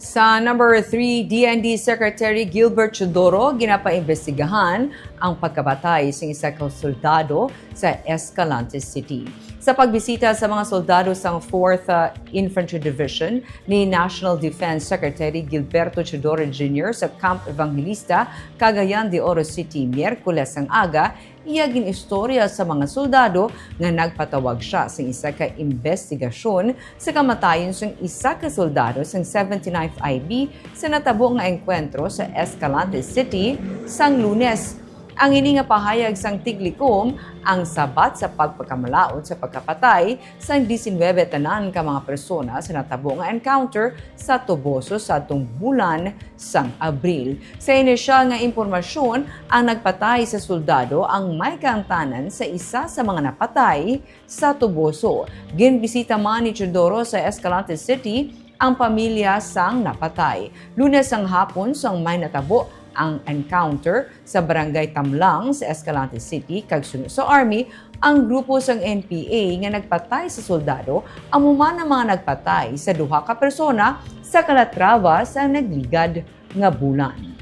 Sa number 3, DND Secretary Gilbert Teodoro ginapaimbestigahan ang pagpatay sa isa ka soldado sa Escalante City. Sa pagbisita sa mga soldado sa 4th Infantry Division ni National Defense Secretary Gilbert Teodoro Jr. sa Camp Evangelista, Cagayan de Oro City, Miyerkules ang aga, iya ginistorya sa mga soldado nga nagpatawag siya sa isa ka imbestigasyon sa kamatayon sa isa ka soldado sa 79th IB sa natabo nga engkwentro sa Escalante City sang Lunes. Ang ini nga pahayag sang tiglikom ang sabat sa pagpagkamalaot sa pagkapatay sang 19 tanan ka mga persona sa natabo nga encounter sa Toboso sa atong bulan sang Abril. Sa inisyal nga impormasyon, ang nagpatay sa soldado ang may kaangtanan sa isa sa mga napatay sa Toboso. Ginbisita man ni Teodoro sa Escalante City ang pamilya sang napatay. Lunes ang hapon sang may natabo ang encounter sa Barangay Tamlang sa Escalante City kag sunod sa Army ang grupo sang NPA nga nagpatay sa soldado ang mga nagpatay sa duha ka persona sa Calatrava sa nagligad nga bulan.